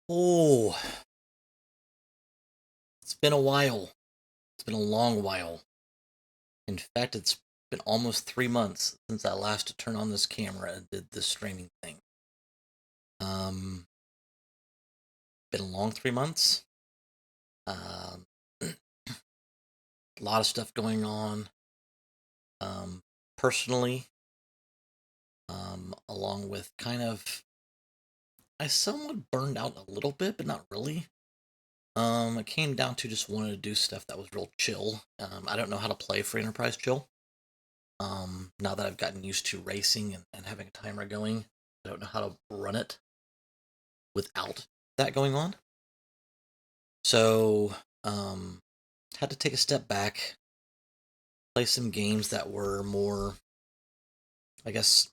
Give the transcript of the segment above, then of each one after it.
Oh, it's been a while. It's been a long while. In fact, it's been almost 3 months since I last turned on this camera and did this streaming thing. Um, been a long 3 months. Um, a lot of stuff going on. Personally, along with I somewhat burned out a little bit, but not really. It came down to just wanting to do stuff that was real chill. I don't know how to play for Enterprise Chill. Now that I've gotten used to racing and having a timer going, I don't know how to run it without that going on. So, had to take a step back, play some games that were more, I guess,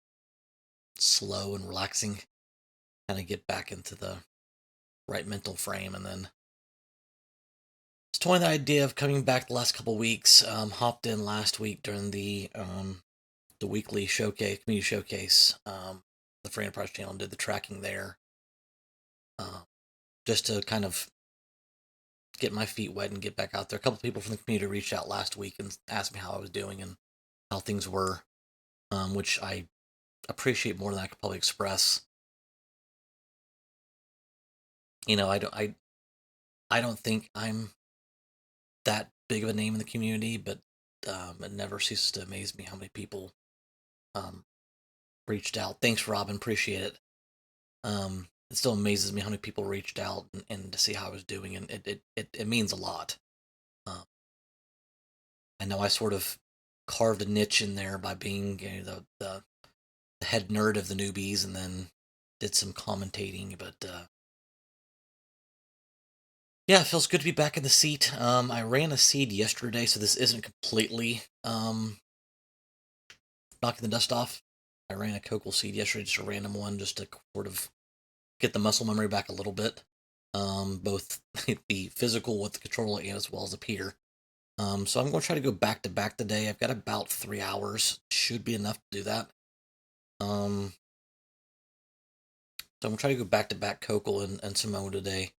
slow and relaxing, kind of get back into the right mental frame, and then was toying the idea of coming back the last couple weeks. Hopped in last week during the weekly showcase, community showcase, the Free Enterprise channel, and did the tracking there, um, just to kind of get my feet wet and get back out there. A couple people from the community reached out last week and asked me how I was doing and how things were, which I appreciate more than I could probably express. You know, I don't think I'm that big of a name in the community, but it never ceases to amaze me how many people um, reached out. Thanks, Robin. Appreciate it. It still amazes me how many people reached out and to see how I was doing, and it means a lot. Um, I know I sort of carved a niche in there by being the head nerd of the newbies, and then did some commentating. But yeah, it feels good to be back in the seat. I ran a seed yesterday, so this isn't completely knocking the dust off. I ran a Kokkol seed yesterday, just a random one, just to sort of get the muscle memory back a little bit. Both the physical with the controller and as well as the Peter. So I'm going to try to go back to back today. I've got about 3 hours. Should be enough to do that. Um, so I'm going to try to go back to back Kokkol and Sumomo today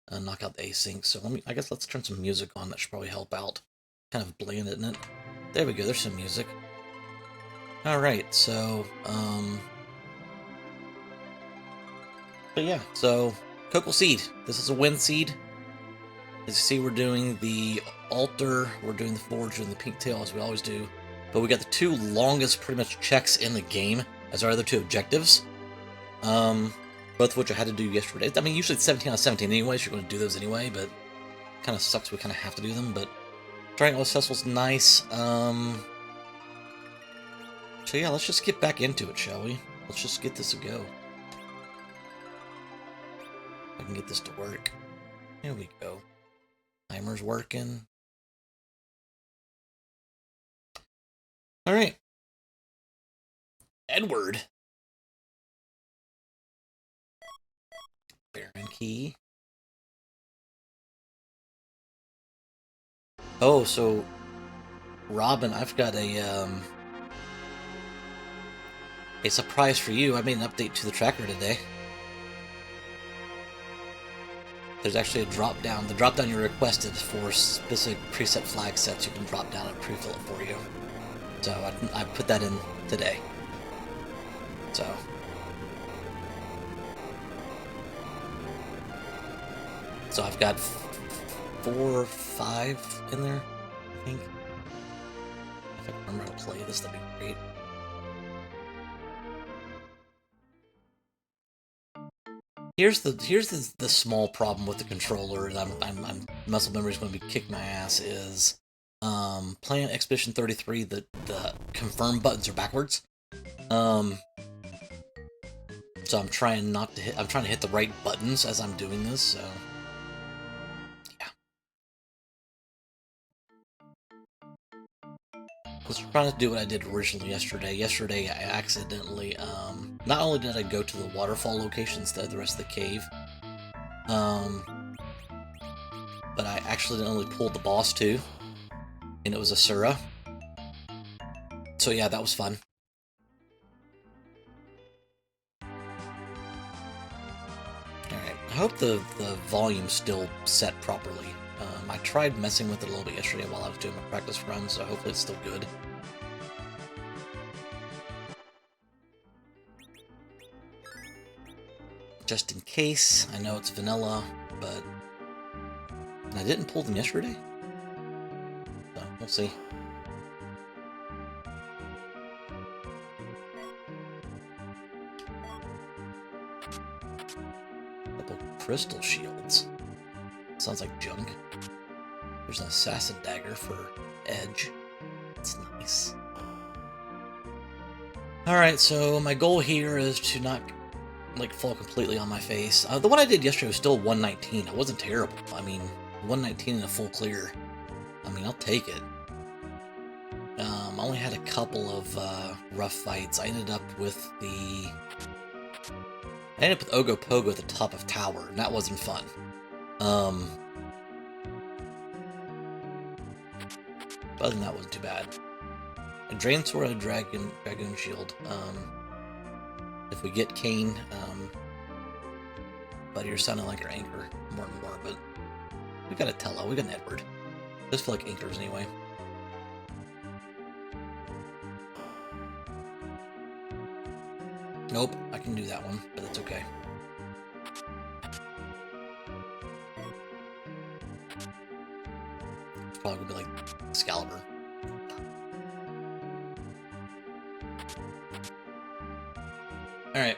and knock out the async. So I guess let's turn some music on. That should probably help out. Kind of bland, isn't it? There we go. There's some music. All right. But yeah. So Kokkol seed. This is a wind seed. As you see, we're doing the altar, we're doing the forge, and the pink tail as we always do. But we got the two longest, pretty much, checks in the game as our other two objectives. Both of which I had to do yesterday. I mean, usually it's 17 out of 17 anyway, so you're going to do those anyway, but kind of sucks we kind of have to do them. But Triangle Cecil's nice. So yeah, let's just get back into it, shall we? Let's just get this a go. I can get this to work. Here we go. Timer's working. All right. Edward. Baron key. Oh, so Robin, I've got a surprise for you. I made an update to the tracker today. There's actually a drop down. The drop down you requested for specific preset flag sets, you can drop down and pre-fill it for you. So I put that in today. So I've got 4 or 5 in there, I think. If I can remember how to play this, that'd be great. Here's the small problem with the controller, and I'm muscle memory is going to be kick my ass. Is playing Expedition 33, the confirm buttons are backwards. So I'm trying not to hit. I'm trying to hit the right buttons as I'm doing this. So yeah, I was trying to do what I did originally yesterday. Yesterday I accidentally not only did I go to the waterfall location instead of the rest of the cave, but I accidentally pulled the boss too, and it was Asura. So yeah, that was fun. Alright, I hope the volume's still set properly. I tried messing with it a little bit yesterday while I was doing my practice run, so hopefully it's still good. Just in case, I know it's vanilla, but I didn't pull them yesterday, so we'll see. Couple crystal shields. Sounds like junk. There's an assassin dagger for edge. It's nice. Alright, so my goal here is to not like fall completely on my face. The one I did yesterday was still 119. It wasn't terrible. I mean, 119 in a full clear. I mean, I'll take it. I only had a couple of rough fights. I ended up with Ogo Pogo at the top of tower, and that wasn't fun. But other than that, wasn't too bad. A Drain Sword and a Dragoon Shield. If we get Kane, but you're sounding like your anchor more and more, but we got a Tello, we got an Edward. Just feel like anchors anyway. Nope, I can do that one, but that's okay. It's probably gonna be like Excalibur. Alright.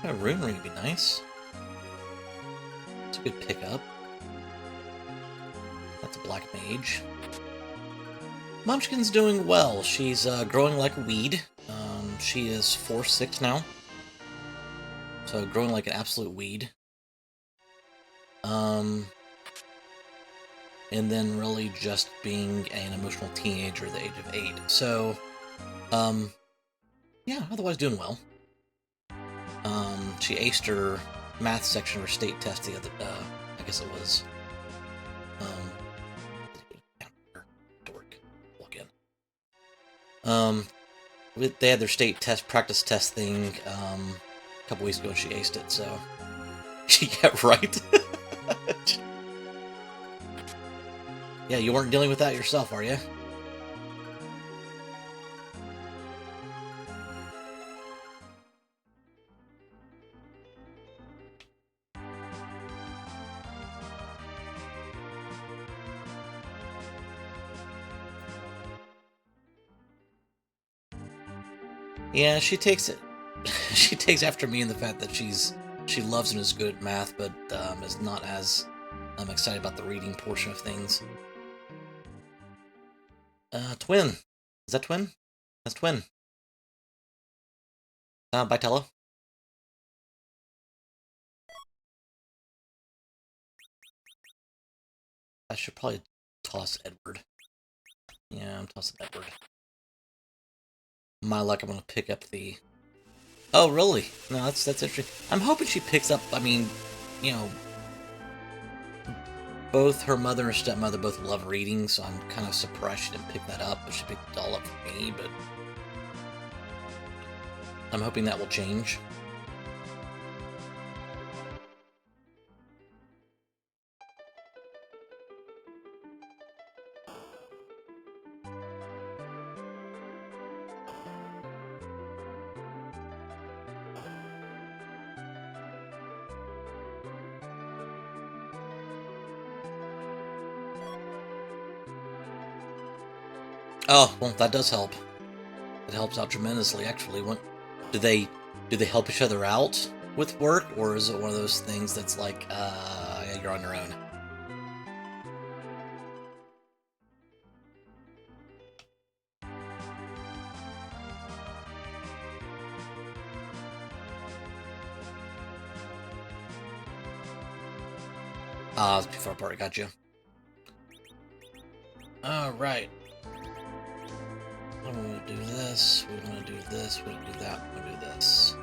A rune ring would be nice. It's a good pickup. That's a black mage. Munchkin's doing well. She's growing like a weed. She is 4-6 now. So growing like an absolute weed. And then really just being an emotional teenager at the age of 8. So, yeah, otherwise doing well. She aced her math section of her state test the other, I guess it was, dork, walk in. They had their state test, practice test thing, a couple weeks ago, and she aced it, so, yeah, right? Yeah, you weren't dealing with that yourself, are you? Yeah, she takes it. She takes after me in the fact that she loves and is good at math, but is not as excited about the reading portion of things. Twin. Is that Twin? That's Twin. Bye, Tello. I should probably toss Edward. Yeah, I'm tossing Edward. My luck, I'm gonna pick up the... Oh, really? No, that's interesting. I'm hoping she picks up, I mean, you know, both her mother and stepmother both love reading, so I'm kind of surprised she didn't pick that up, but she picked it all up for me, but I'm hoping that will change. Oh, well, that does help. It helps out tremendously, actually. Do they help each other out with work, or is it one of those things that's like, yeah, you're on your own? Ah, it's too far apart. Got you. Alright. I'm gonna do this, we're gonna do this, we're gonna do that, we're gonna do this.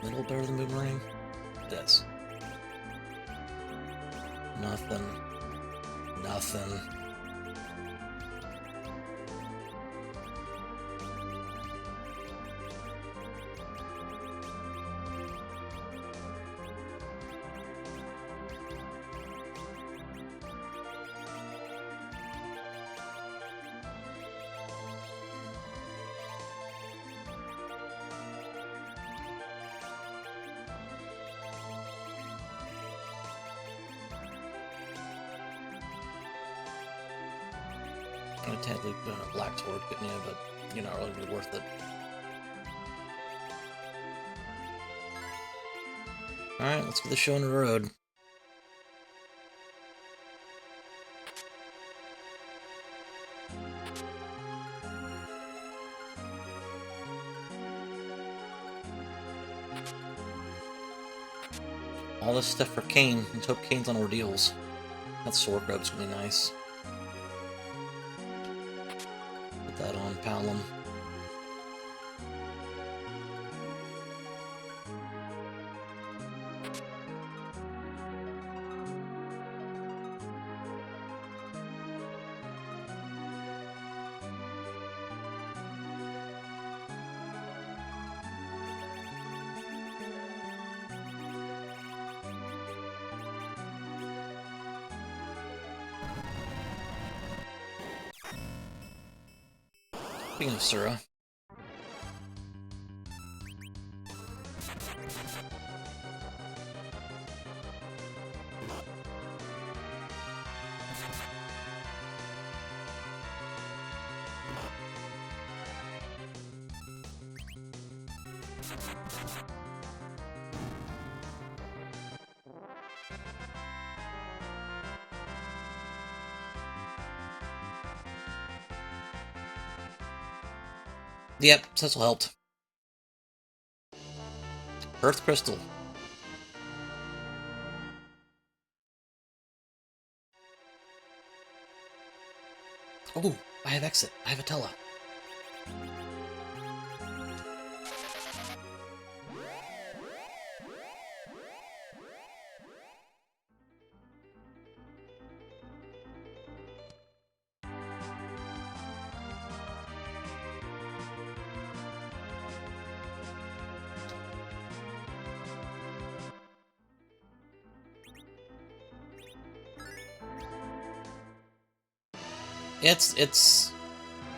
Little better than boomerang? Yes. Nothing. Nothing. I'm gonna technically put on a black sword, couldn't you? But you're not really worth it. Alright, let's get the show on the road. All this stuff for Kane. Let's hope Kane's on ordeals. That sword robe's gonna be nice. Put that on Palom. Speaking of Sura. Yep, Cecil helped. Earth Crystal. Oh, I have Exit. I have Atella. It's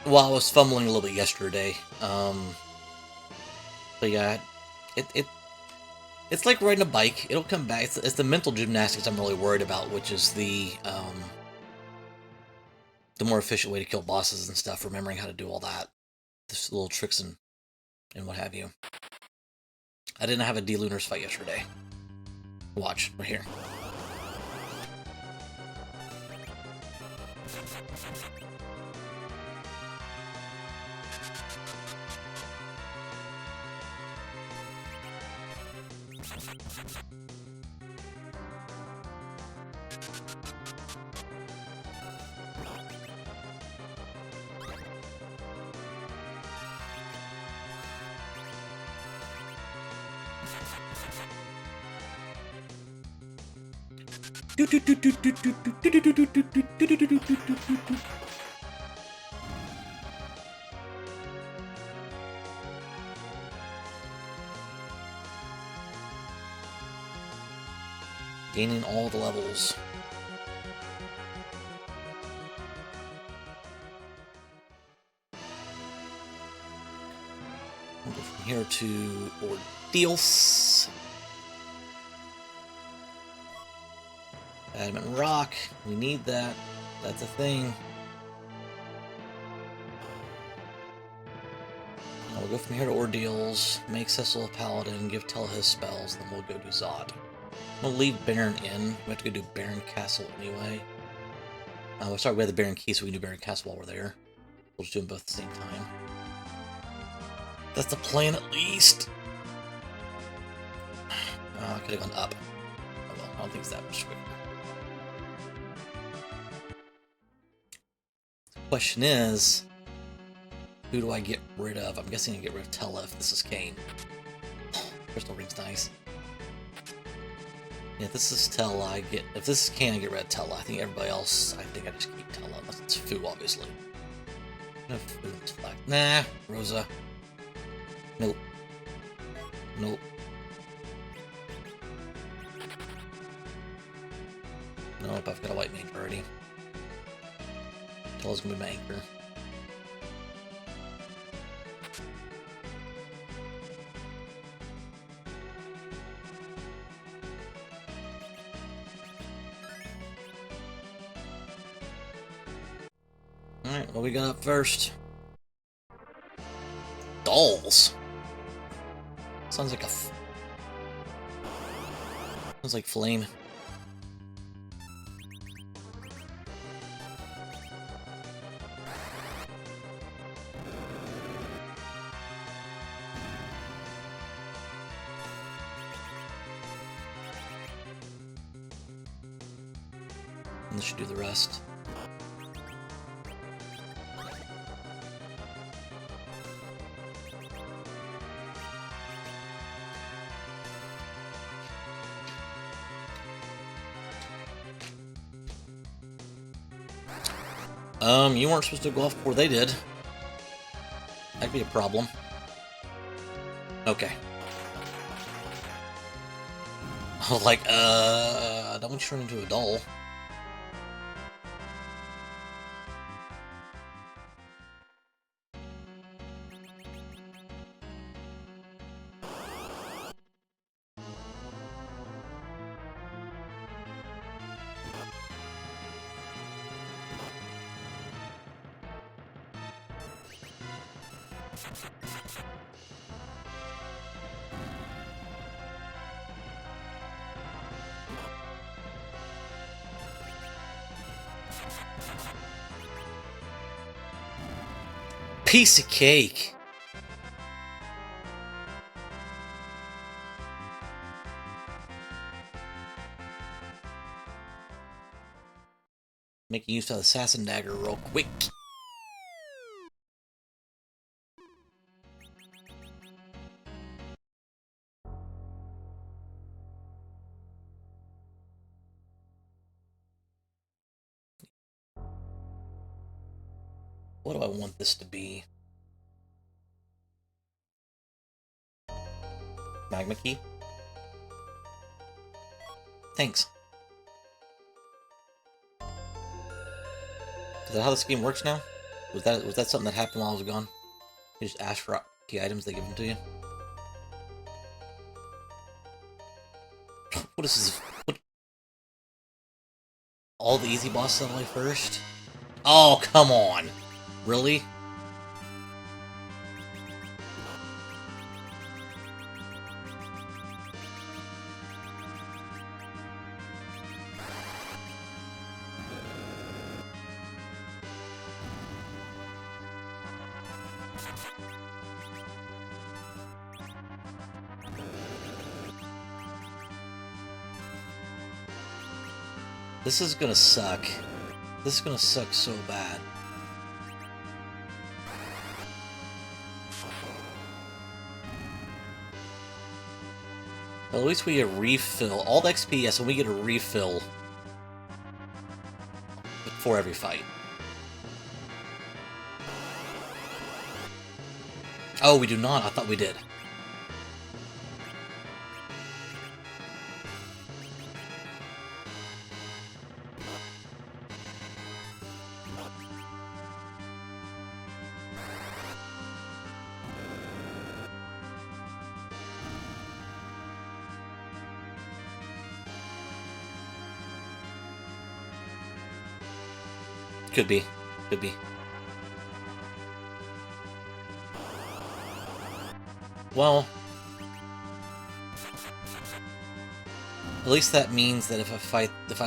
well, I was fumbling a little bit yesterday. But yeah, it's like riding a bike. It'll come back. It's the mental gymnastics I'm really worried about, which is the more efficient way to kill bosses and stuff. Remembering how to do all that, just little tricks and what have you. I didn't have a D-Lunars fight yesterday. Watch right here. Gaining all the levels. We'll go from here to Ordeals. Adamant Rock. We need that. That's a thing. We'll go from here to Ordeals. Make Cecil a Paladin. Give Tell his spells. Then we'll go do Zod. We'll leave Baron in. We have to go do Baron Castle anyway. Oh, sorry, we had the Baron Key, so we can do Baron Castle while we're there. We'll just do them both at the same time. That's the plan, at least. I could have gone up. Oh well, I don't think it's that much quicker. The question is, who do I get rid of? I'm guessing I get rid of Tella if this is Kane. Crystal Ring's nice. Yeah, if this is Tella, I get... If this is Kane, I get rid of Tella. I think everybody else, I think I just keep Tella, unless it's Fu, obviously. No, Fu, it's black. Nah, Rosa. Nope. Nope. Nope, I've got a white mage already. Tella's gonna be my anchor. Alright, what we got up first? Dolls! Sounds like a... Sounds like flame. And this should do the rest. You weren't supposed to go off before they did. That'd be a problem. Okay. I was like, I don't want you to turn into a doll. Piece of cake. Making use of the assassin dagger real quick. What do I want this to be? Magma key? Thanks. Is that how this game works now? Was that something that happened while I was gone? You just ask for key items, they give them to you? What is this? What? All the easy bosses on the way first? Oh, come on! Really? This is gonna suck. This is gonna suck so bad. Well, at least we get a refill. All the XP, yes, and we get a refill before every fight. Oh, we do not? I thought we did. Could be. Could be. At least that means that if I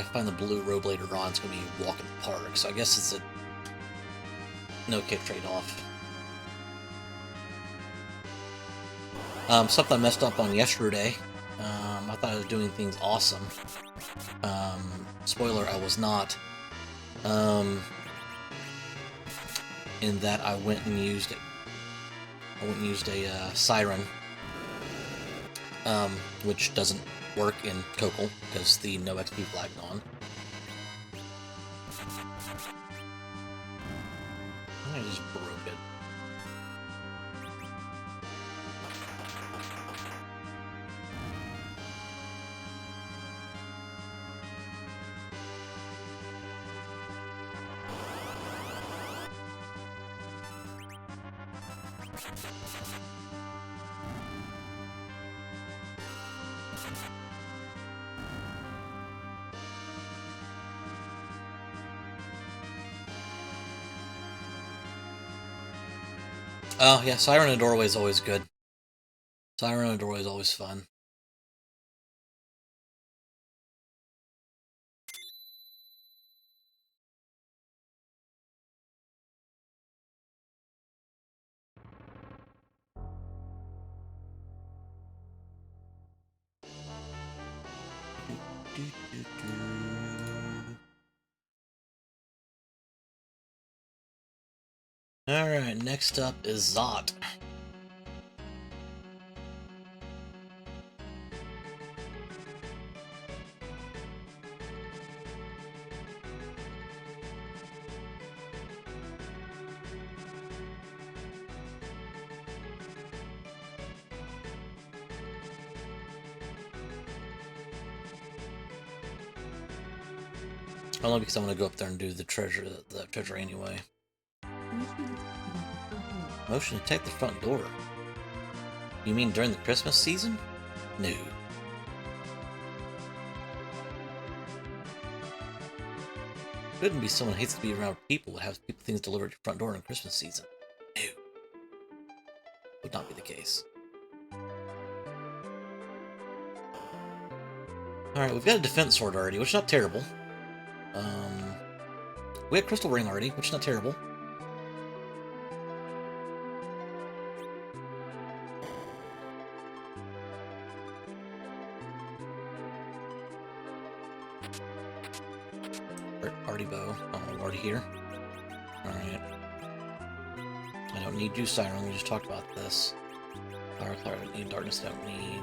find the blue robe later on, it's gonna be a walk in the park. So I guess it's a no kick trade-off. Something I messed up on yesterday. I thought I was doing things awesome. Spoiler, I was not. In that I went and used a siren, which doesn't work in Kokkol because the no XP flag on. I just broke it. Oh, yeah, siren in a doorway is always good. Siren in a doorway is always fun. Alright, next up is Zot. Only because I'm gonna go up there and do the treasure anyway. Motion to take the front door. You mean during the Christmas season? No. Couldn't be someone who hates to be around people would have things delivered at your front door in Christmas season. No. Would not be the case. Alright, we've got a defense sword already, which is not terrible. We had crystal ring already, which is not terrible. Already bow. Oh, I'm already here. Alright. I don't need you, Siren. We just talked about this. Fire Cloud, I don't need. Darkness, I don't need.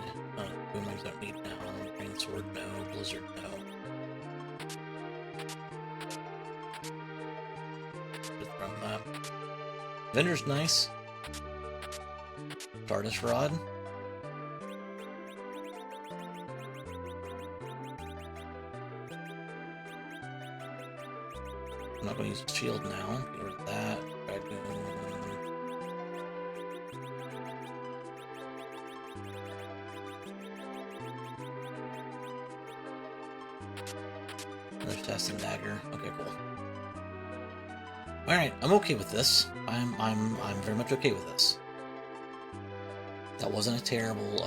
Boomerangs, I don't need now. Green Sword, no. Blizzard, no. From that. Vendor's nice. Stardust Rod. I'm not going to use the shield now. Get rid of that. Dragoon. Another Assassin Dagger. Okay, cool. Alright, I'm okay with this. I'm very much okay with this. That wasn't a terrible,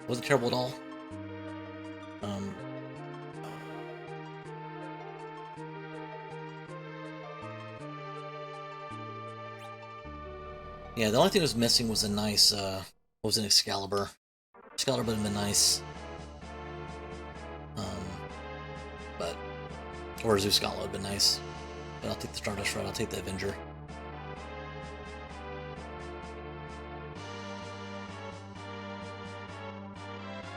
wasn't terrible at all. Yeah, the only thing that was missing was a nice, was an Excalibur. Excalibur would have been nice. But, or Zeuscala would have been nice. But I'll take the Stardust Rod, I'll take the Avenger.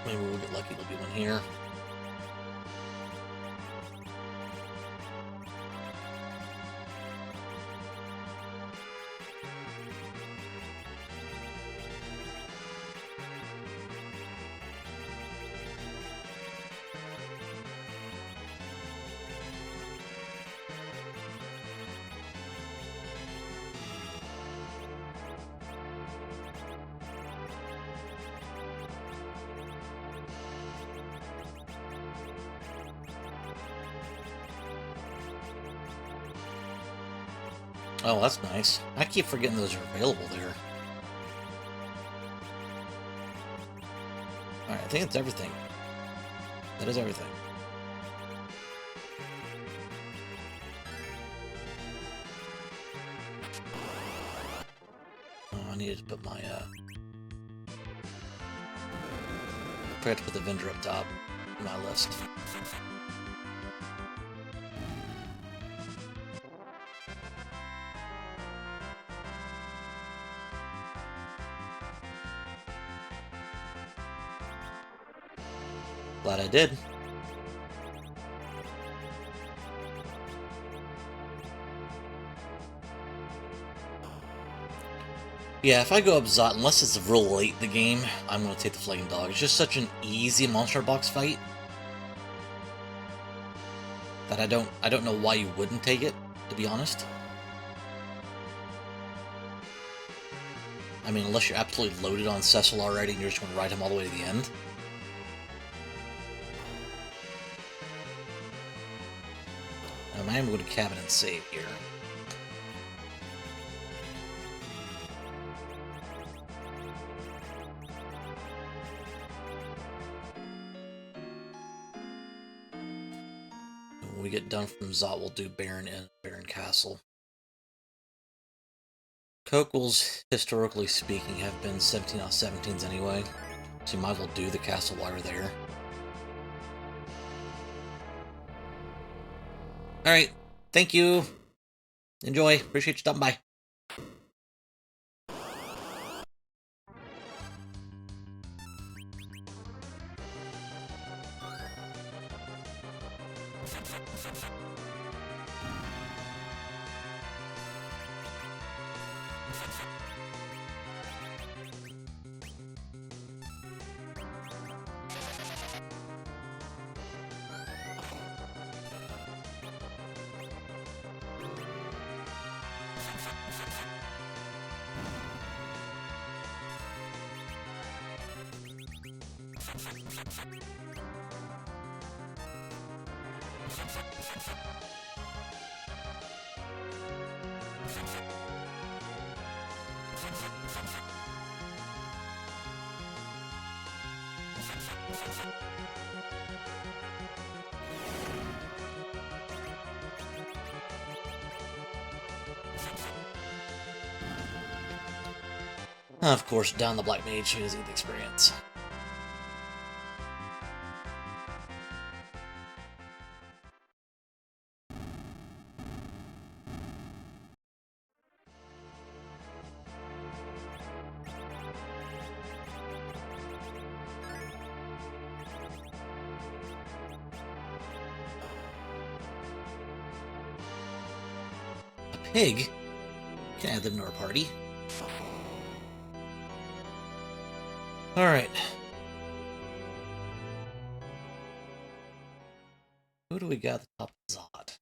Maybe we'll get lucky, there'll be one here. Oh, that's nice. I keep forgetting those are available there. Alright, I think that's everything. That is everything. Oh, I needed to put my, forgot to put the vendor up top in my list. Glad I did. Yeah, if I go up Zot, unless it's real late in the game, I'm going to take the Flame Dog. It's just such an easy monster box fight that I don't know why you wouldn't take it, to be honest. I mean, unless you're absolutely loaded on Cecil already and you're just going to ride him all the way to the end. I am going to cabin and save here. And when we get done from Zot, we'll do Baron and Baron Castle. Kokkol's, historically speaking, have been 17 out of 17s anyway, so you might as well do the castle while you're there. Alright, thank you. Enjoy. Appreciate you stopping by. Of course, down the Black Mage, who doesn't get the experience. A pig? Can add them to our party. Alright. Who do we got at the top of Zod?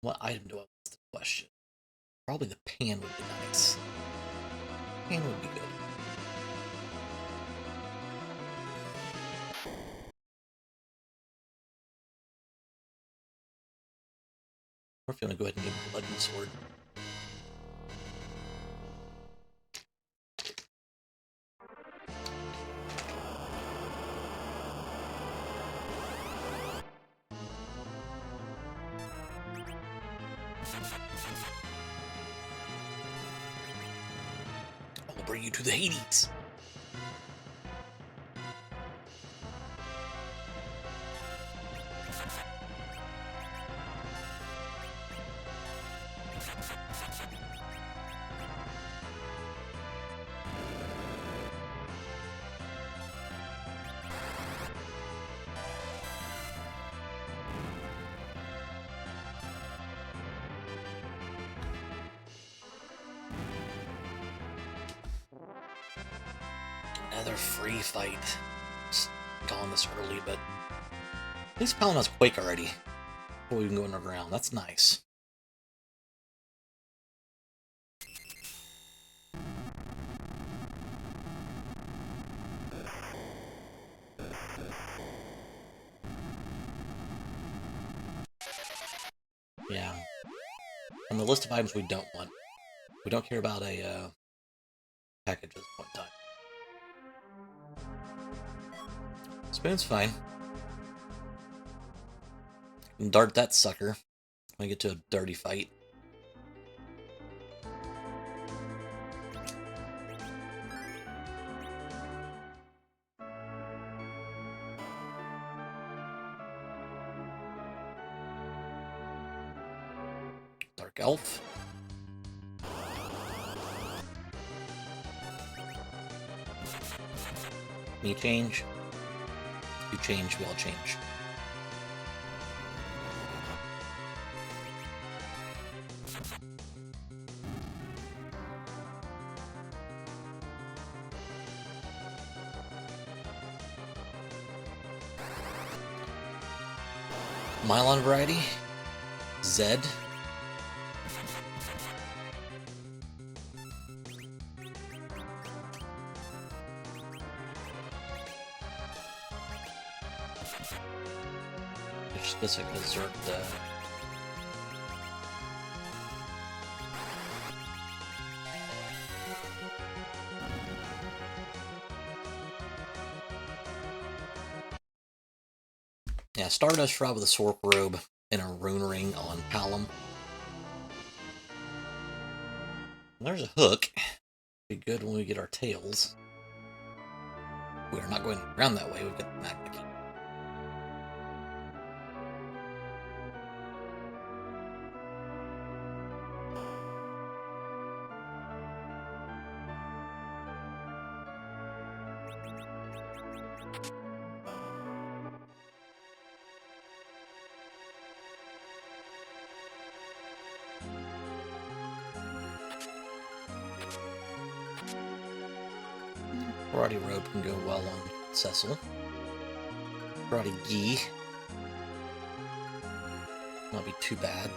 What item do I want? Is the question. Probably the pan would be nice. Pan would be good. Or if you want to go ahead and give him the Legend Sword. I'll bring you to the Hades. Another free fight. Just gone this early, but at least Paladin has Quake already before we can go underground. That's nice. Yeah. On the list of items we don't want, we don't care about a package at this point in time. Spoon's fine. Dart that sucker when I get to a dirty fight. Dark Elf. Me change. You change, we all change. Mylon variety. Zed. Just like Berserk, yeah, Stardust Shroud with a Sork Robe and a Rune Ring on Palom. There's a hook. Be good when we get our tails. We are not going around that way. We've got the Magma Key. Karate Robe can go well on Cecil. Karate Gi. Not be too bad.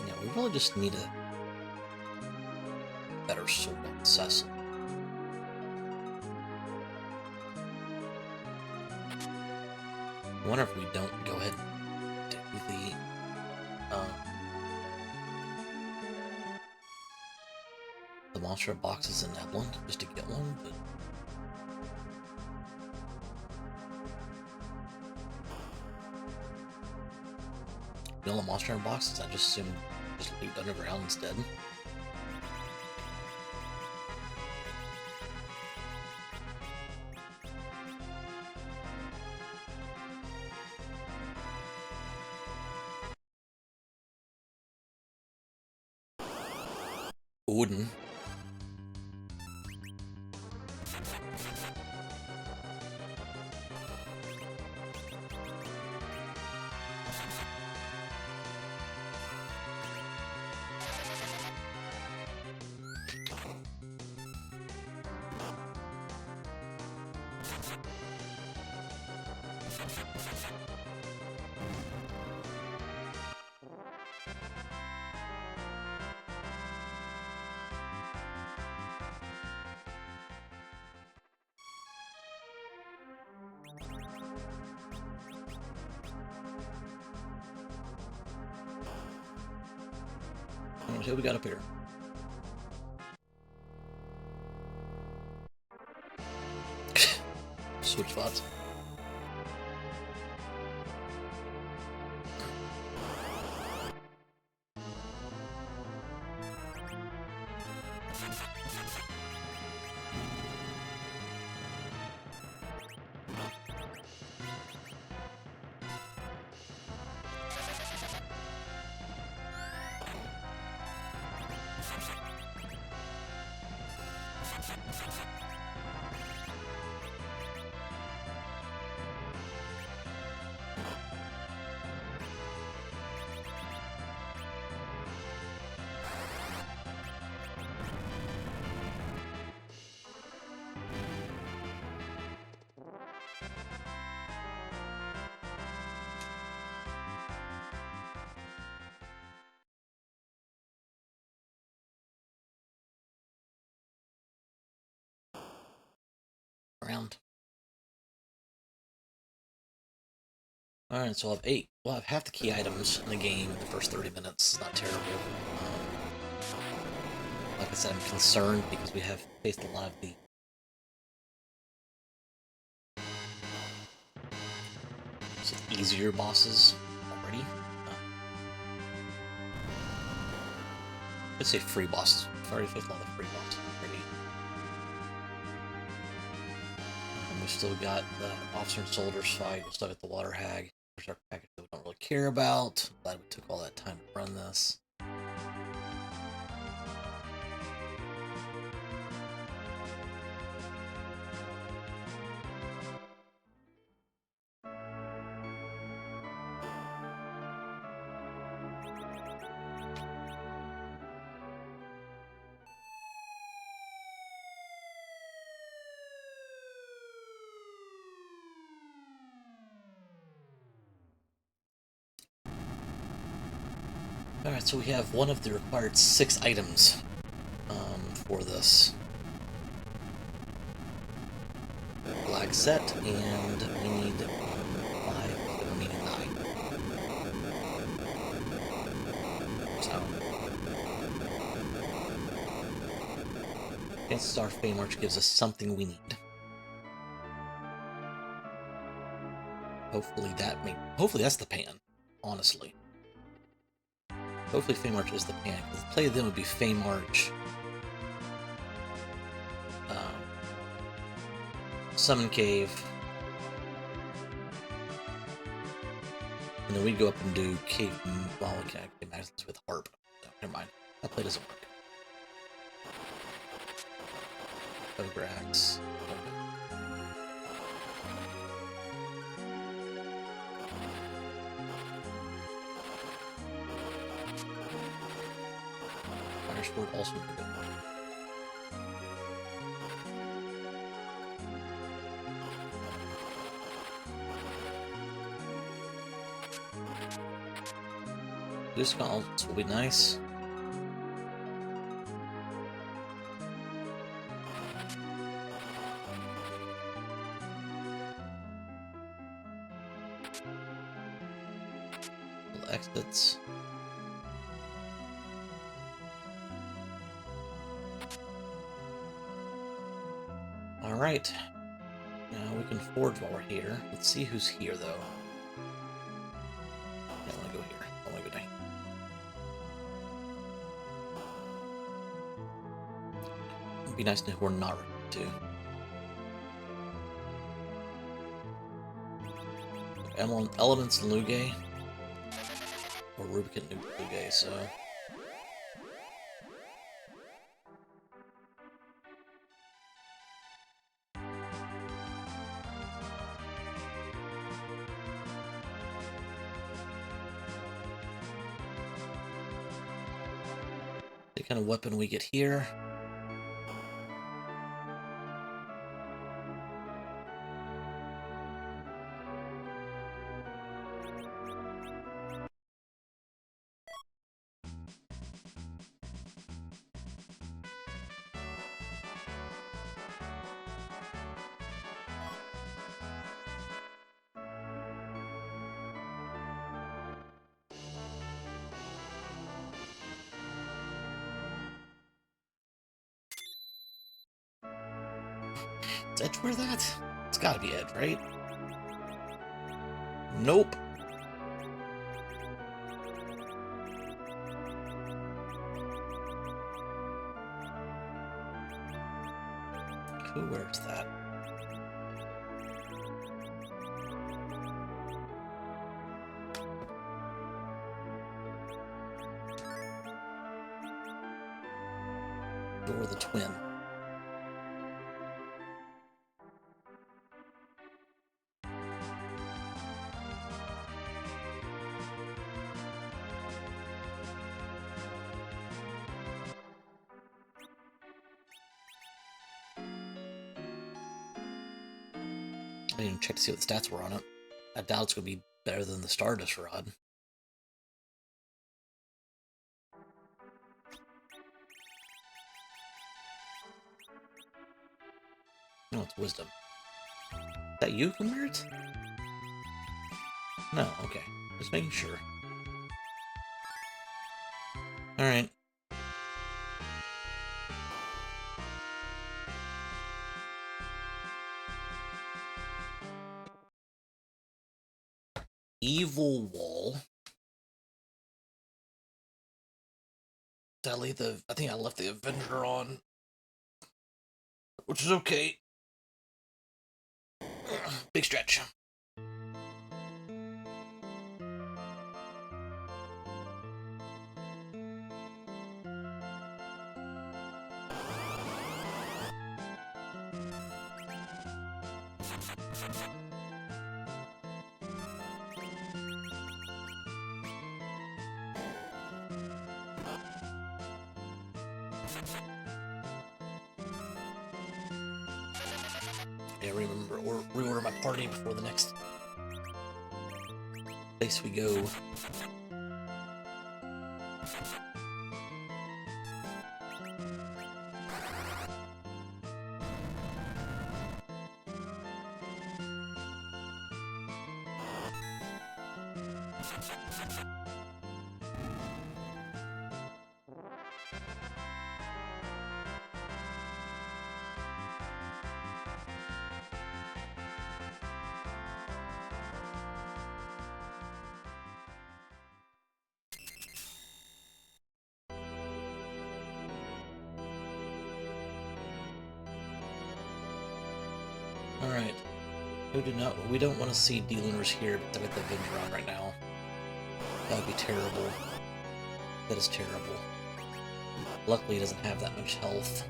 Yeah, we really just need a better sword on Cecil. I wonder if we don't go ahead and do the monster boxes in Evelyn just to get one, but vanilla monster boxes, I just assume just loot underground instead. Odin. Let's see what we got up here. Switch spots. Around. Alright, so I'll have 8. We'll have half the key items in the game in the first 30 minutes. It's not terrible. like I said, I'm concerned because we have faced a lot of the easier bosses already. I'd say free bosses. We've already faced a lot of free bosses already. And we've still got the officer and soldiers fight. We'll still got the water hag. There's our package that we don't really care about. Glad we took all that time to run this. Alright, so we have one of the required 6 items for this black set, and we need 5, so we need 9. So, Against Star Fame March gives us something we need. Hopefully that's the pan, honestly. Hopefully Fame March is the pan. The play then would be Fame March, Summon Cave, and then we'd go up and do Cave. Well, we can't imagine this with Harp. No, never mind. That play doesn't work. Ograx. Fire Sword also would be good. Discounts will be nice. Exits. Alright. Now we can forge while we're here. Let's see who's here, though. I don't want to go here. I want to go down. It'd be nice to know who we're not related to. Elements and Lugae. Or Rubicon Lugae, so... The kind of weapon we get here. Is Edge wear that? It's gotta be Edge, right? Nope. Who wears that? Or the twin. I didn't even check to see what the stats were on it. I doubt it's going to be better than the Stardust Rod. No, it's Wisdom. Is that you, Merit? No, okay. Just making sure. Alright. evil wall. Did I leave I think I left the Avenger on, which is okay. Big stretch. Yeah, remember or reorder my party before the next place we go. Alright. We don't want to see D-Lunars here, but they've got the Avenger on right now. That would be terrible. That is terrible. Luckily, he doesn't have that much health.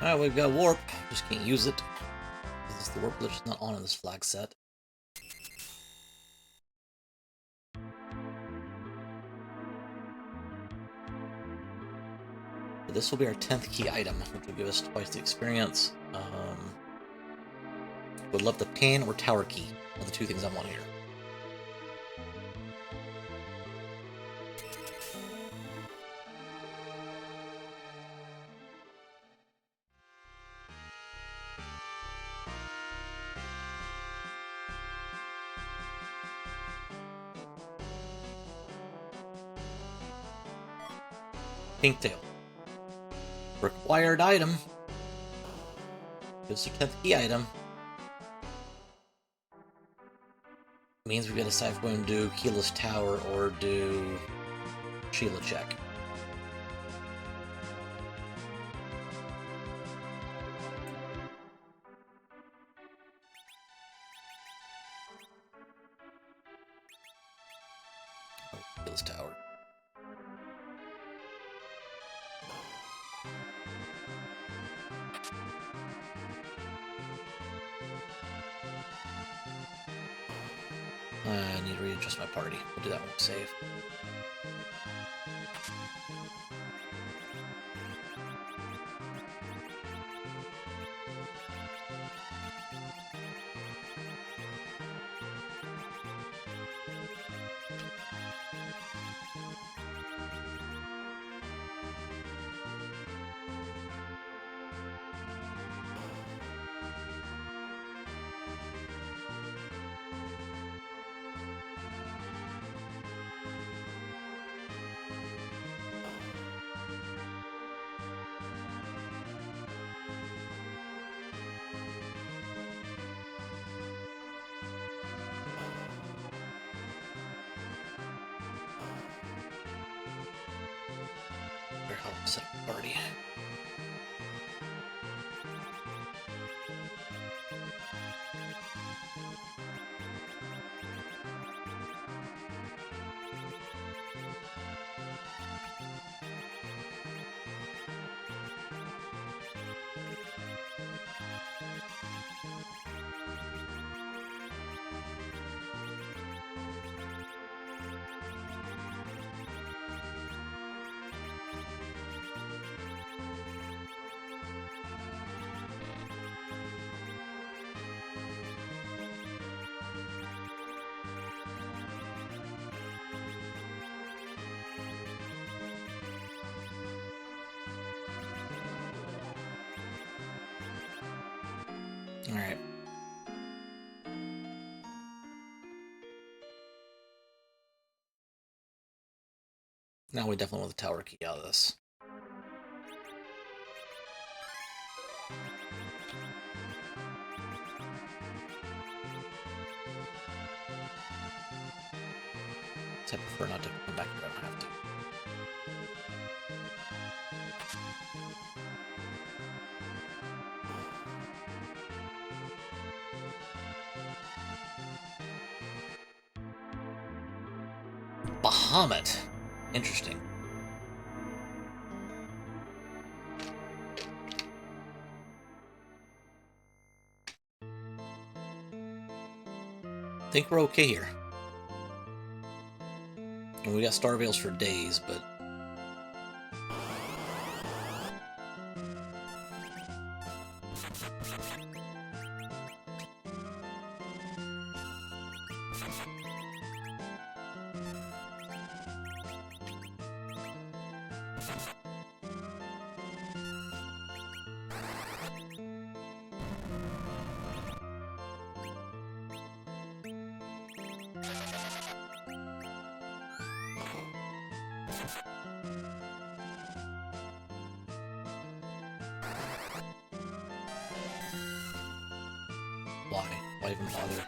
Alright, we've got Warp. Just can't use it. Because the Warp glitch is not on in this flag set. But this will be our 10th key item, which will give us twice the experience. Would love the pan or tower key. Are the two things I want here. Pinktail. Required item. Gives us our 10th key item. Means we've got to decide if we're going to do Keyless Tower or do Sheila check. Oh, Keyless Tower. I need to readjust my party. We'll do that when we save. I'll set up a party. Alright. Now we definitely want the tower key out of this. I prefer not to come back here, I don't have to. Bahamut. Interesting. I think we're okay here. And we got Star Veils for days, but... Why? Why even bother?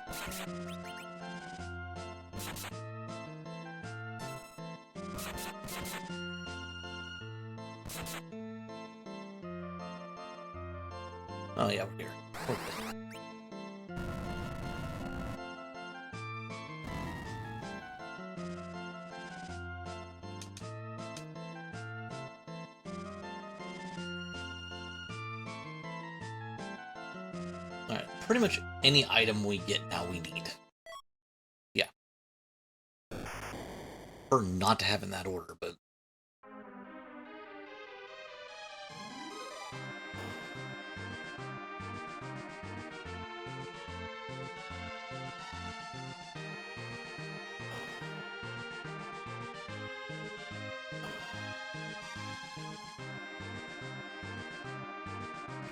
Oh yeah, we're here. We're good. Alright, pretty much any item we get now we need. Yeah. Or not to have in that order, but...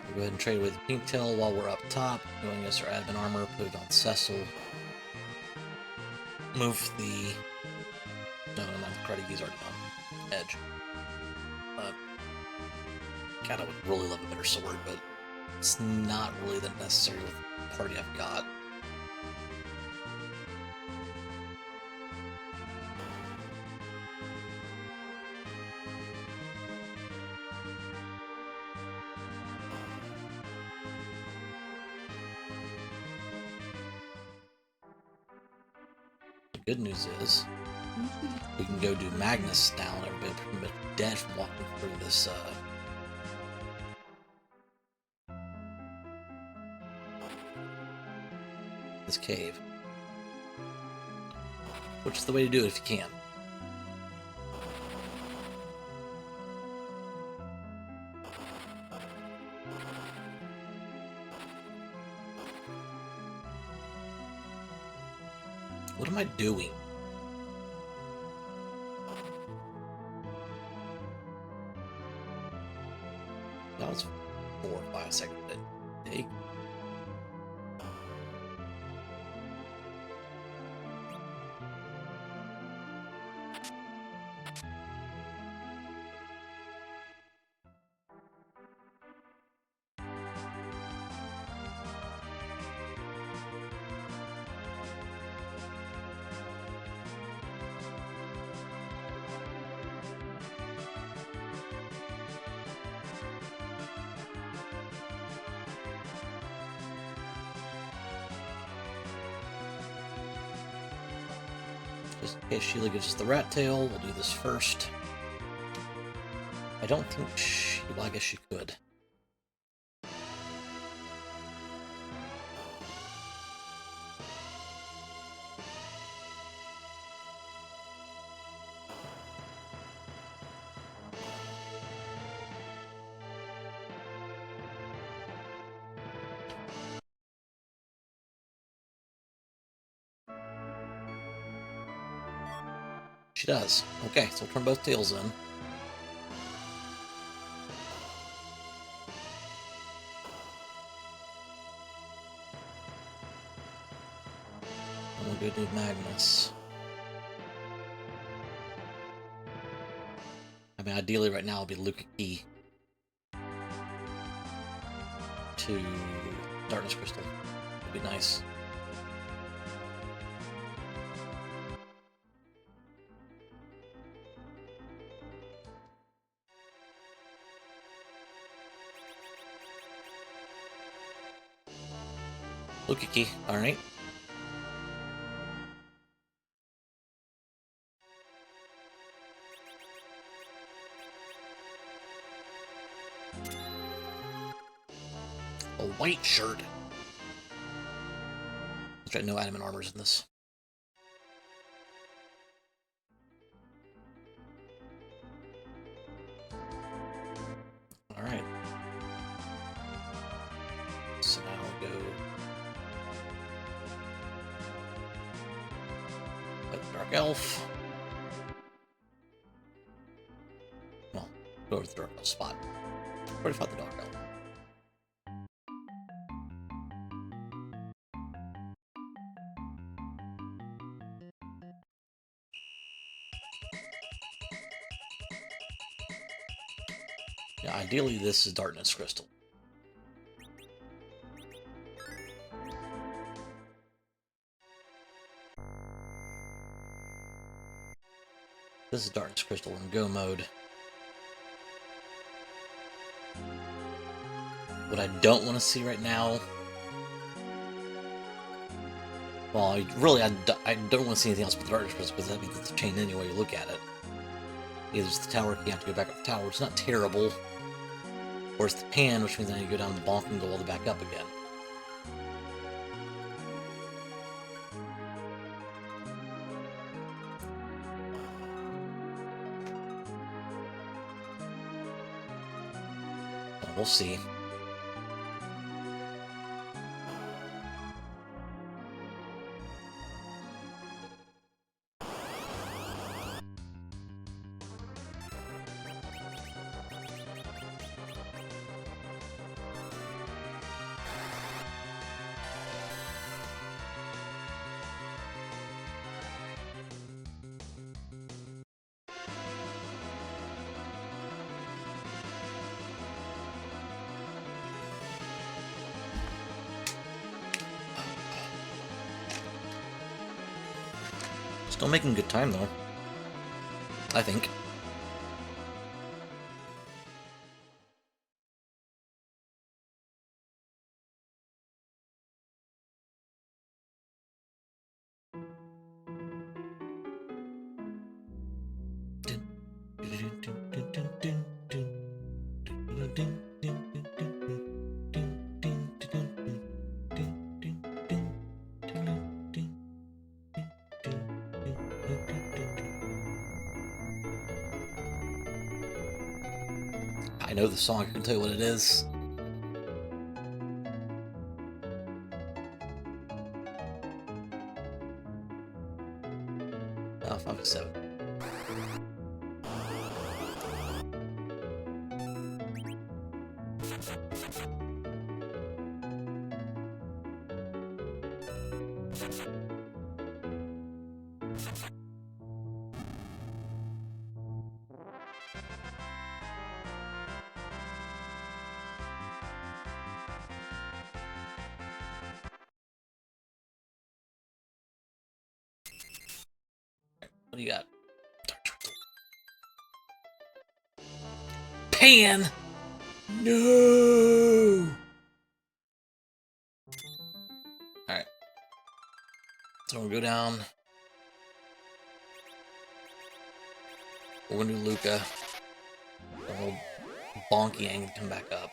We'll go ahead and trade with Pinktail while we're up top. Going against our admin armor, put it on Cecil. Move the... No, the credit key's already on Edge. God, I would really love a better sword, but it's not really that necessary with the party I've got. The good news is we can go do Magnus down. Everybody pretty much dead from walking through this this cave. Which is the way to do it if you can. What am I doing? That was 4 or 5 seconds. Take. Just in case Sheila gives us the rat tail, we'll do this first. I don't think she... Well, I guess she could. She does. Okay, so we'll turn both tails in. good need Magnus. I mean, ideally right now it'll be Luca Key to Darkness Crystal. Would be nice. Luca Key, alright. A white shirt. That's right, no adamant armors in this. Alright. So now I'll go with the Dark Elf. Well, go over to the Dark Elf spot. Already fought the Dark Elf. Yeah, ideally this is Darkness Crystal. This is Darkness Crystal in go mode. What I don't want to see right now... Well, I don't want to see anything else but the Darkness Crystal, because that means it's a chain anyway you look at it. Either it's the tower, you have to go back up the tower, which is not terrible. Or it's the pan, which means I need to go down the bonk and go all the way back up again. We'll see. Still making good time, though. I think. I know the song, I can tell you what it is. Oh, fuck, so. What do you got? Pan! No! Alright. So we'll go down. We're gonna do Luca. Then we'll bonky and come back up.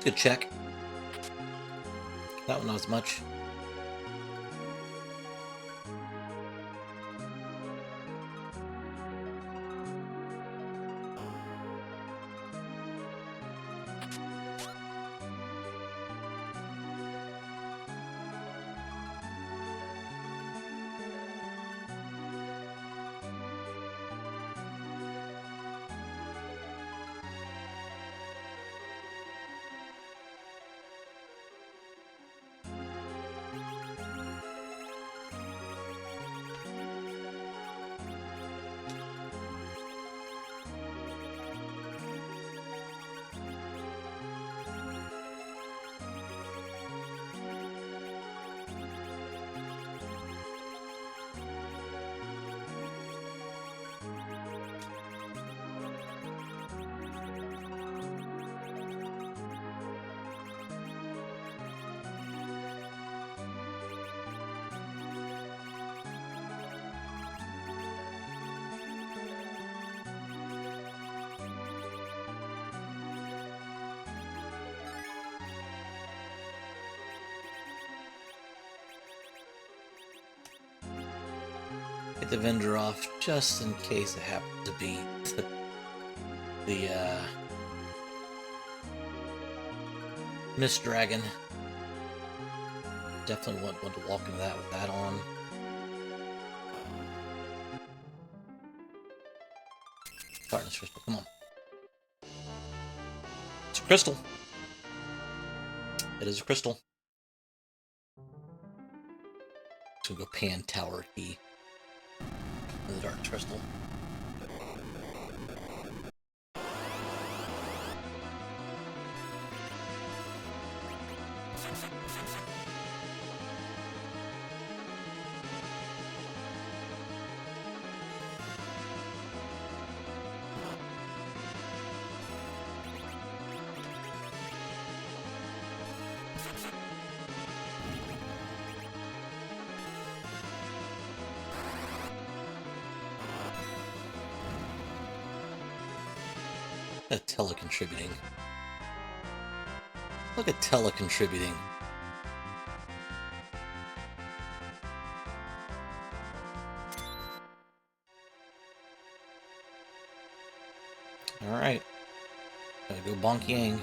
Good check. That one not as much. Get the vendor off just in case it happens to be the Mist Dragon. Definitely want to walk into that with that on. Darkness crystal, come on. It's a crystal. It is a crystal. So go pan tower key. The dark crystal. Look at telecontributing. Look at telecontributing. Alright. Gotta go bonk yang.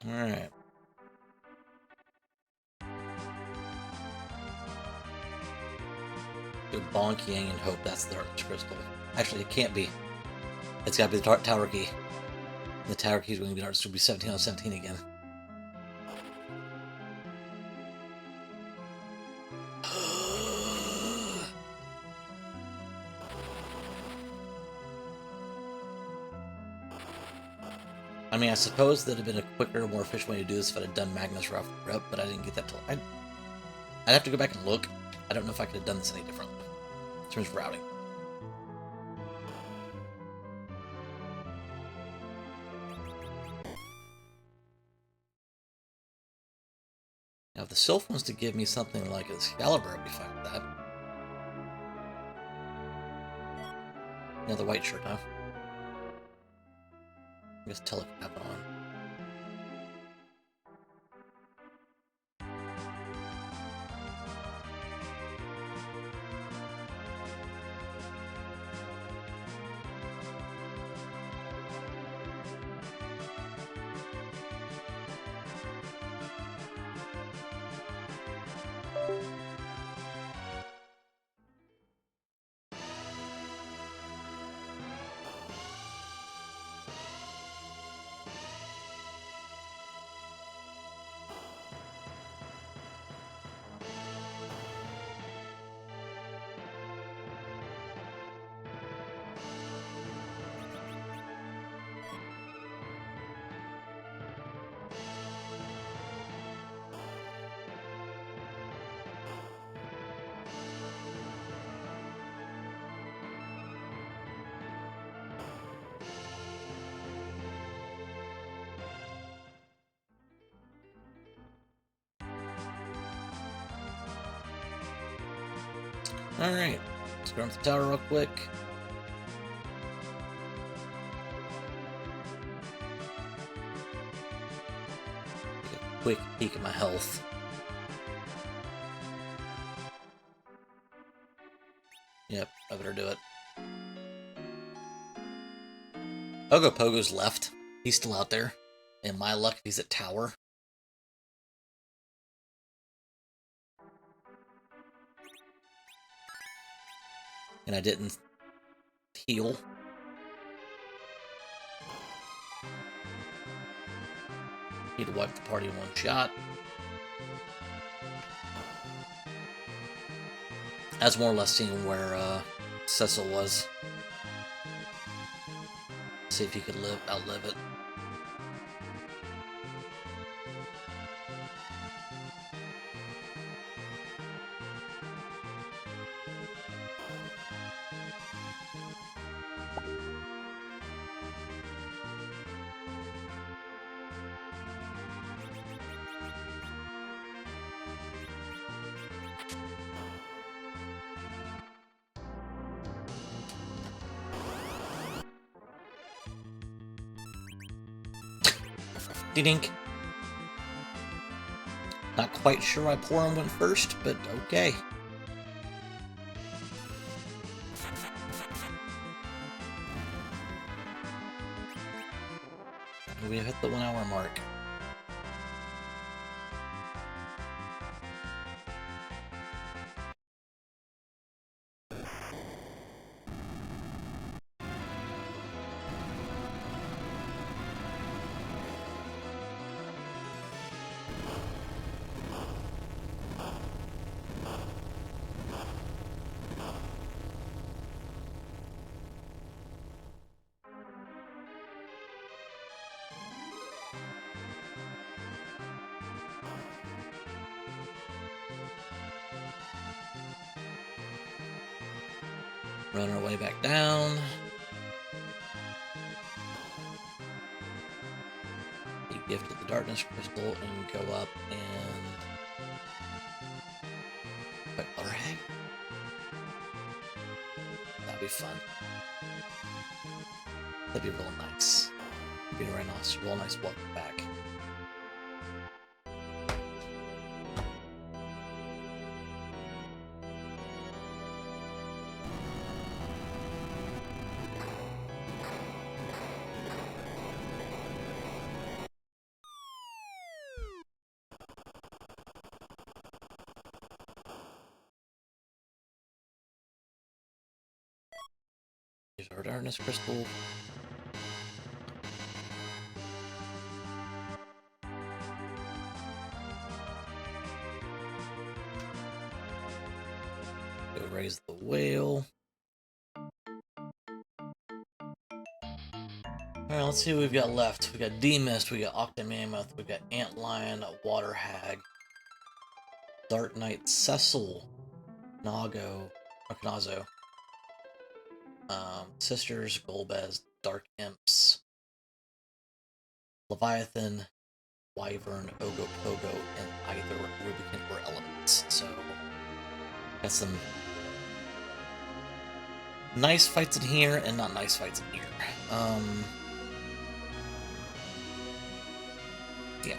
Alright. Go bonk yang and hope that's the darkness crystal. Actually, it can't be. It's gotta be the tower key. The tower key is going to be darkness. It will be 17 out of 17 again. I mean, I suppose that would have been a quicker, more efficient way to do this if I'd have done Magnus Rep, but I didn't get that till... I'd have to go back and look. I don't know if I could have done this any differently in terms of routing. Now, if the Sylph wants to give me something like Excalibur, I'd be fine with that. Another white shirt, huh? I guess Telecap on. Alright, let's go up the tower real quick. Take a quick peek at my health. Yep, I better do it. Ogopogo's left. He's still out there. And my luck, he's at tower. And I didn't heal. Need to wipe the party in one shot. I was more or less seeing where Cecil was. See if he could outlive it. Dink. Not quite sure why Porum went first, but okay. We have hit the 1 hour mark. Run our way back down. Be gifted the darkness crystal and go up and put our egg. That'd be fun. That'd be real nice. It'd be a real nice welcome back. Here's our darkness crystal. Go raise the whale. Alright, let's see what we've got left. We got D-Mist, we got Octomammoth, we got Antlion, Water Hag, Dark Knight, Cecil, Nago, or Knazo, Sisters, Golbez, Dark Imps, Leviathan, Wyvern, Ogopogo, and either Rubicon or Elements. So, got some nice fights in here and not nice fights in here. Yeah.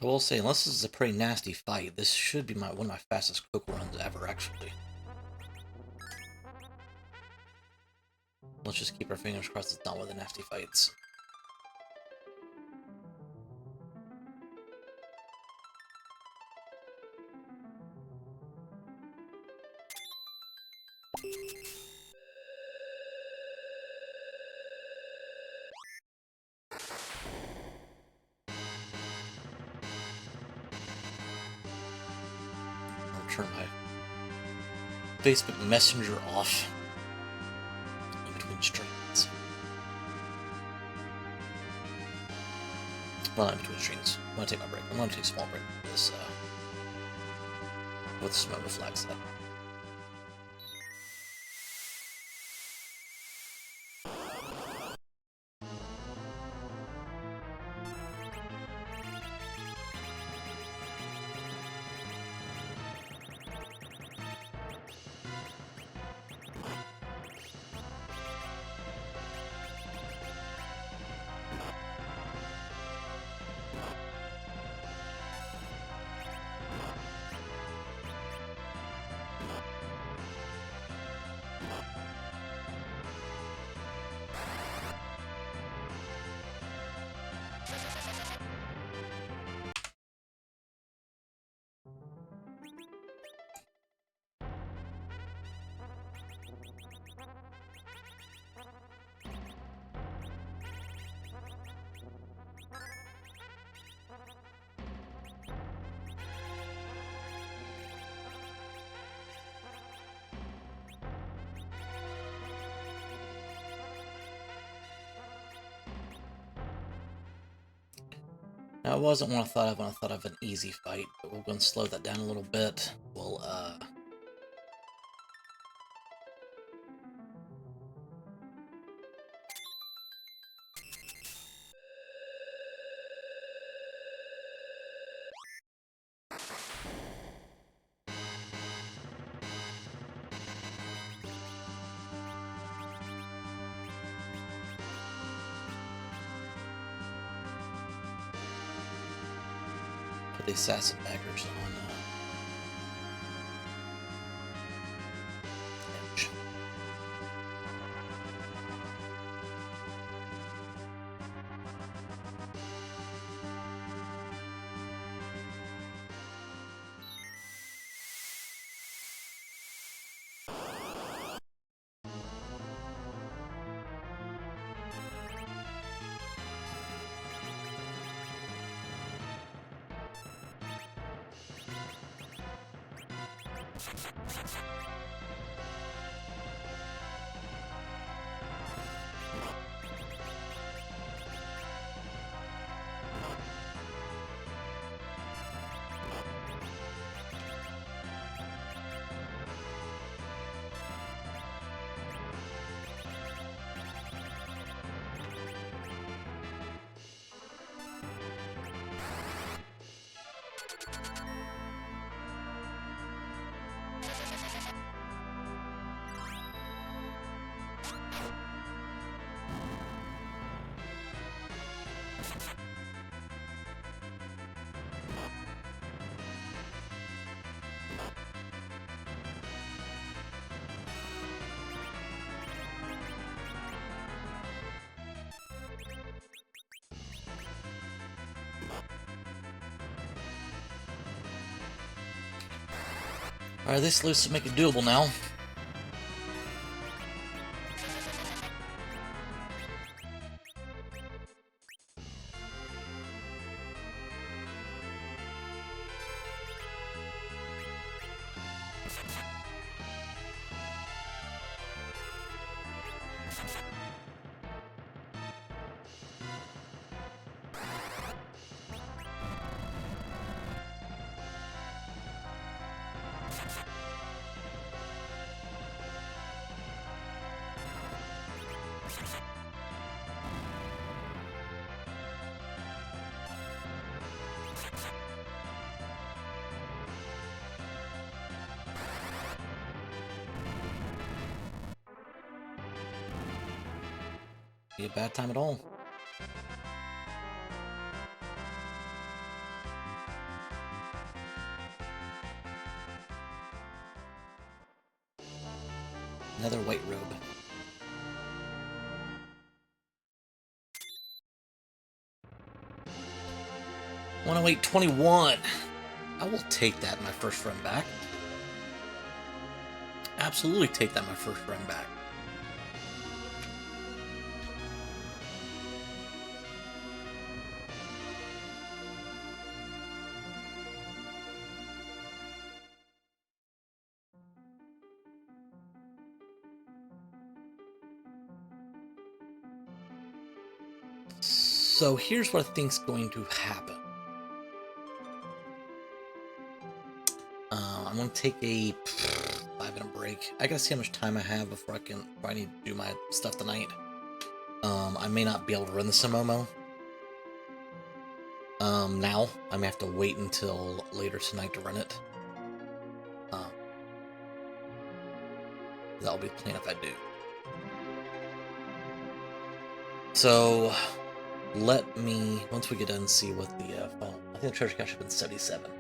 I will say, unless this is a pretty nasty fight, this should be one of my fastest Kokkol runs ever, actually. Let's just keep our fingers crossed it's not one of the nasty fights. I'll turn my Facebook Messenger off in between streams. Well, not in between streams. I'm gonna take my break. I'm gonna take a small break with this, with the Sumomo flag set. Now, it wasn't one I thought of when I thought of an easy fight, but we're going to slow that down a little bit. We'll, put the assassin daggers on, edge. Alright, this looks to make it doable now. Be a bad time at all. Another white robe. 108.21. I will take that my first run back. absolutely take that my first run back. So here's what I think's going to happen. I'm going to take a 5-minute break. I gotta see how much time I have before I need to do my stuff tonight. I may not be able to run the Sumomo. Now. I may have to wait until later tonight to run it. That'll be the plan if I do. So, let me, once we get done, see what the final, I think the treasure cache has been 77,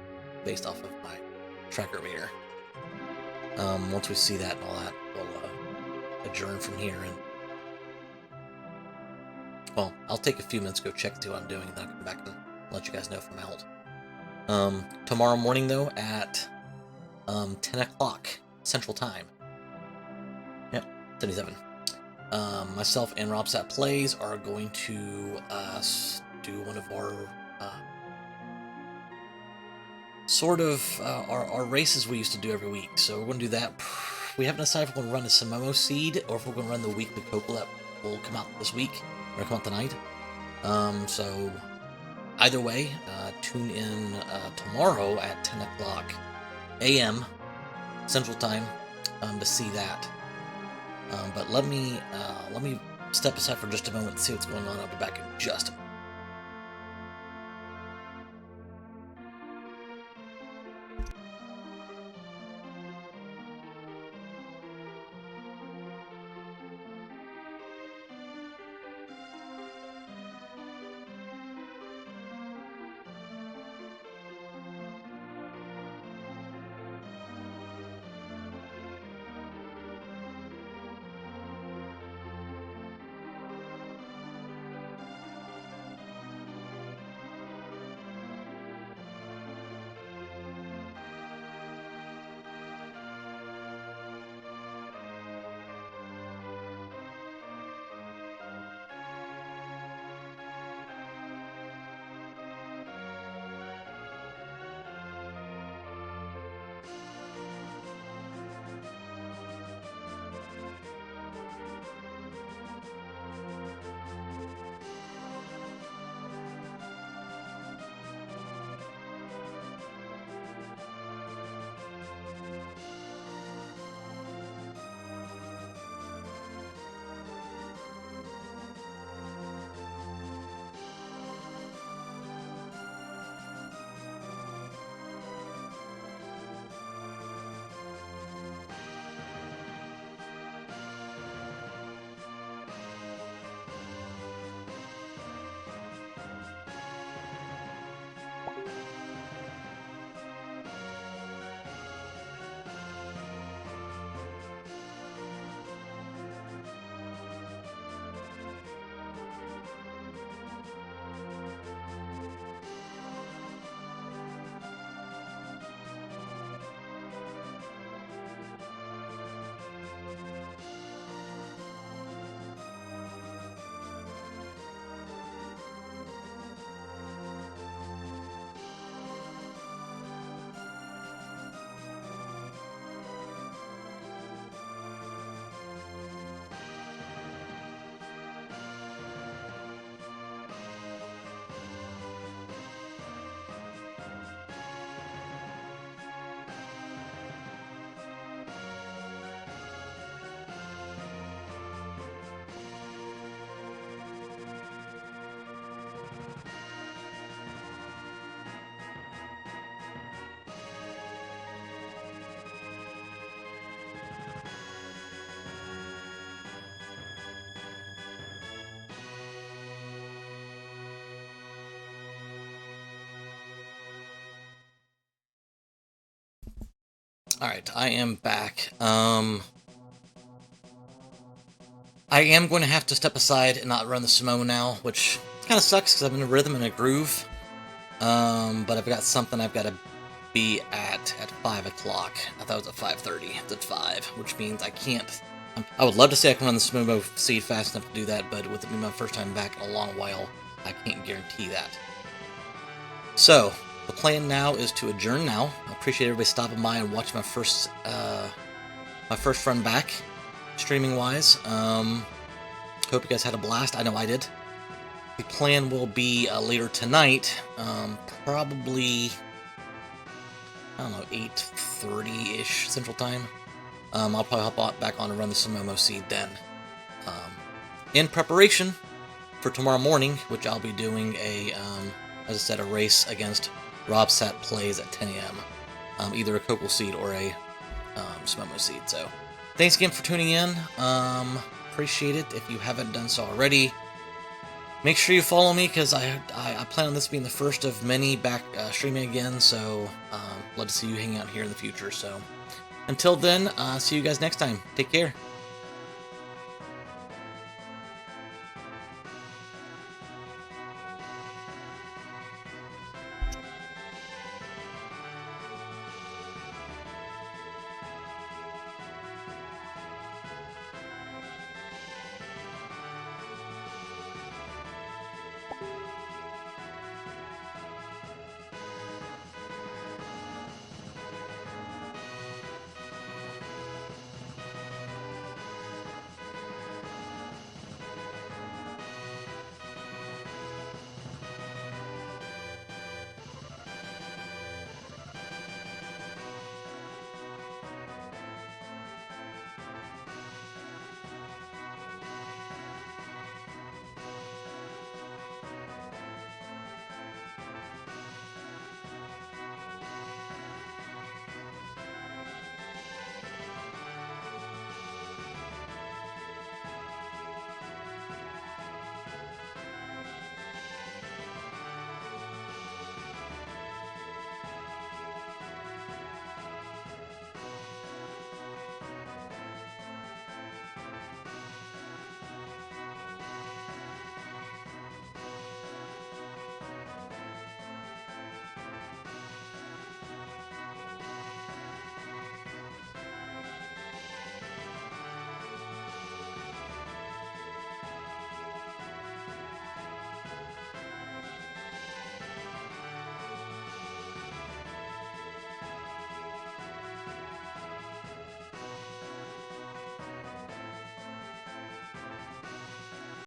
based off of my tracker meter. Once we see that and all that, we'll adjourn from here, and well, I'll take a few minutes to go check to see what I'm doing, and then I'll come back and let you guys know if I'm out. Tomorrow morning, though, at 10 o'clock Central Time. Yep, 77. Myself and Robsat Plays are going to do one of our our races we used to do every week. So we're going to do that. We haven't decided if we're going to run the Sumomo seed or if we're going to run the weekly Kokkol that will come out this week or come out tonight. So either way, tune in tomorrow at 10 o'clock a.m. Central Time to see that. But let me step aside for just a moment and see what's going on. I'll be back in just a moment. Alright, I am back. I am going to have to step aside and not run the Sumomo now, which kind of sucks because I'm in a rhythm and a groove. But I've got something I've got to be at 5 o'clock. I thought it was at 5:30. It's at 5, which means I can't. I would love to say I can run the Sumomo seed fast enough to do that, but with it being my first time back in a long while, I can't guarantee that. So, the plan now is to adjourn now. I appreciate everybody stopping by and watching my first run back, streaming-wise. Hope you guys had a blast. I know I did. The plan will be later tonight, probably, I don't know, 8:30-ish Central Time. I'll probably hop back on and run the Sumomo seed then. In preparation for tomorrow morning, which I'll be doing as I said, a race against Rob Sat Plays at 10 a.m. Either a Kokkol seed or a Sumomo seed. So, thanks again for tuning in. Appreciate it. If you haven't done so already, make sure you follow me, because I plan on this being the first of many back streaming again. So, love to see you hang out here in the future. So, until then, see you guys next time. Take care.